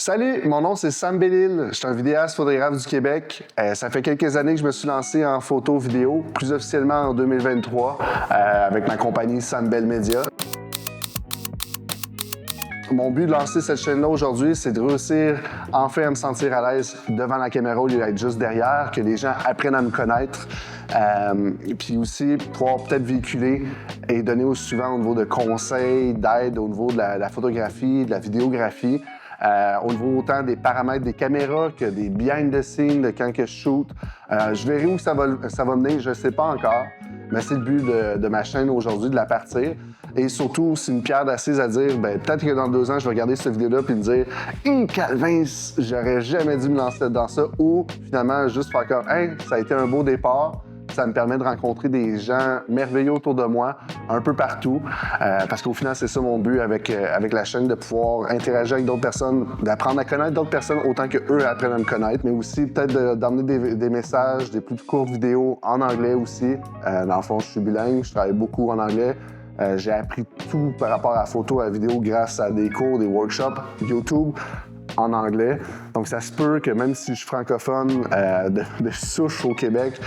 Salut, mon nom c'est Sam Bellil, je suis un vidéaste photographe du Québec. Ça fait quelques années que je me suis lancé en photo vidéo, plus officiellement en 2023, avec ma compagnie Sam Bell Media. Mon but de lancer cette chaîne-là aujourd'hui, c'est de réussir enfin à me sentir à l'aise devant la caméra au lieu d'être juste derrière, que les gens apprennent à me connaître. Puis aussi pouvoir peut-être véhiculer et donner au suivant au niveau de conseils, d'aide au niveau de la photographie, de la vidéographie. Au niveau autant des paramètres des caméras que des behind the scenes de quand que je shoot. Je verrai où ça va mener, je ne sais pas encore, mais c'est le but de ma chaîne aujourd'hui, de la partir. Et surtout, c'est une pierre d'assise à dire, peut-être que dans 2 ans, je vais regarder cette vidéo-là et me dire « Calvin, j'aurais jamais dû me lancer dans ça » ou finalement juste faire comme « Hey, ça a été un beau départ ». Ça me permet de rencontrer des gens merveilleux autour de moi, un peu partout, parce qu'au final, c'est ça mon but avec la chaîne, de pouvoir interagir avec d'autres personnes, d'apprendre à connaître d'autres personnes autant qu'eux apprennent à me connaître, mais aussi peut-être d'emmener des messages, des plus courtes vidéos en anglais aussi. Dans le fond, je suis bilingue, je travaille beaucoup en anglais. J'ai appris tout par rapport à la photo, à la vidéo grâce à des cours, des workshops YouTube en anglais. Donc, ça se peut que même si je suis francophone de souche au Québec,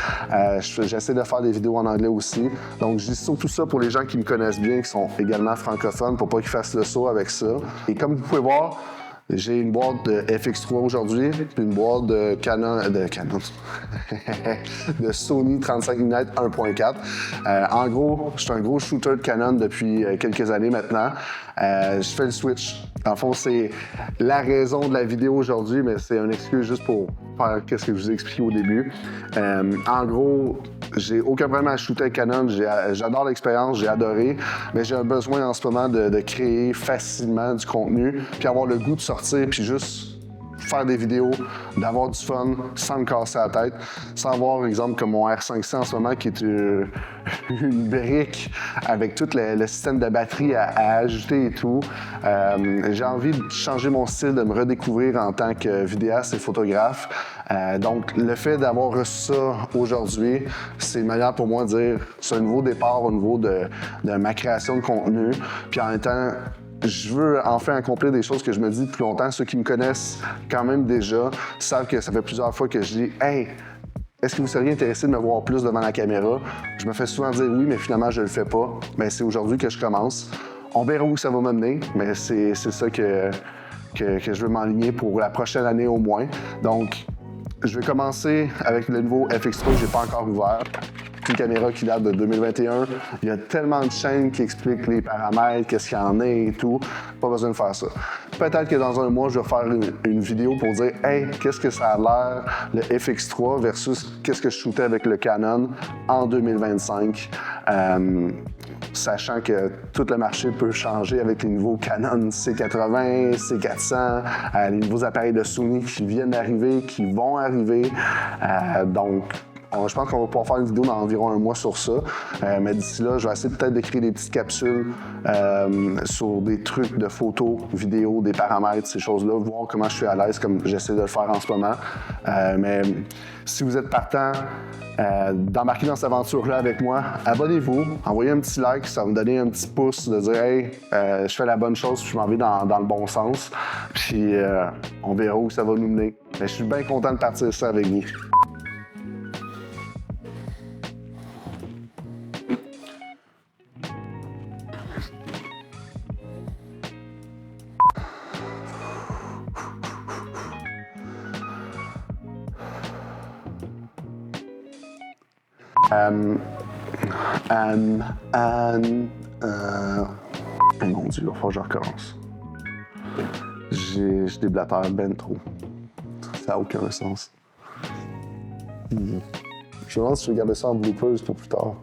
j'essaie de faire des vidéos en anglais aussi. Donc, je dis surtout ça pour les gens qui me connaissent bien, qui sont également francophones, pour pas qu'ils fassent le saut avec ça. Et comme vous pouvez voir, j'ai une boîte de FX3 aujourd'hui, puis une boîte de Canon, de Sony 35mm 1.4. En gros, je suis un gros shooter de Canon depuis quelques années maintenant. Je fais le switch. En fond, c'est la raison de la vidéo aujourd'hui, mais c'est une excuse juste pour faire ce que je vous ai expliqué au début. En gros, j'ai aucun problème à shooter avec Canon. J'adore l'expérience, j'ai adoré, mais j'ai un besoin en ce moment de créer facilement du contenu, puis avoir le goût de sortir, puis juste faire des vidéos, d'avoir du fun sans me casser la tête, sans avoir, exemple, comme mon R500 en ce moment, qui est une brique avec tout le système de batterie à ajouter et tout. J'ai envie de changer mon style, de me redécouvrir en tant que vidéaste et photographe. Donc, le fait d'avoir reçu ça aujourd'hui, c'est une manière pour moi de dire c'est un nouveau départ au niveau de ma création de contenu. Puis en même temps, je veux enfin accomplir des choses que je me dis depuis longtemps. Ceux qui me connaissent quand même déjà savent que ça fait plusieurs fois que je dis « Hey, est-ce que vous seriez intéressé de me voir plus devant la caméra? » Je me fais souvent dire oui, mais finalement, je le fais pas. Mais c'est aujourd'hui que je commence. On verra où ça va m'amener, mais c'est ça que je veux m'enligner pour la prochaine année au moins. Donc, je vais commencer avec le nouveau FX3 que j'ai pas encore ouvert. Une caméra qui date de 2021. Il y a tellement de chaînes qui expliquent les paramètres, qu'est-ce qu'il y en a et tout. Pas besoin de faire ça. Peut-être que dans un mois, je vais faire une vidéo pour dire « Hey, qu'est-ce que ça a l'air, le FX3 versus qu'est-ce que je shootais avec le Canon en 2025. » Sachant que tout le marché peut changer avec les nouveaux Canon C80, C400, les nouveaux appareils de Sony qui viennent d'arriver, qui vont arriver. Donc, je pense qu'on va pouvoir faire une vidéo dans environ un mois sur ça. Mais d'ici là, je vais essayer peut-être de créer des petites capsules sur des trucs de photos, vidéos, des paramètres, ces choses-là, voir comment je suis à l'aise comme j'essaie de le faire en ce moment. Mais si vous êtes partant d'embarquer dans cette aventure-là avec moi, abonnez-vous, envoyez un petit like, ça va me donner un petit pouce de dire « Hey, je fais la bonne chose, je m'en vais dans le bon sens. » Puis on verra où ça va nous mener. Mais je suis bien content de partir ça avec vous. Mon Dieu, il va falloir que je recommence. Je déblatère ben trop. Ça n'a aucun sens. Je me demande si je vais garder ça en bloopers pour plus tard.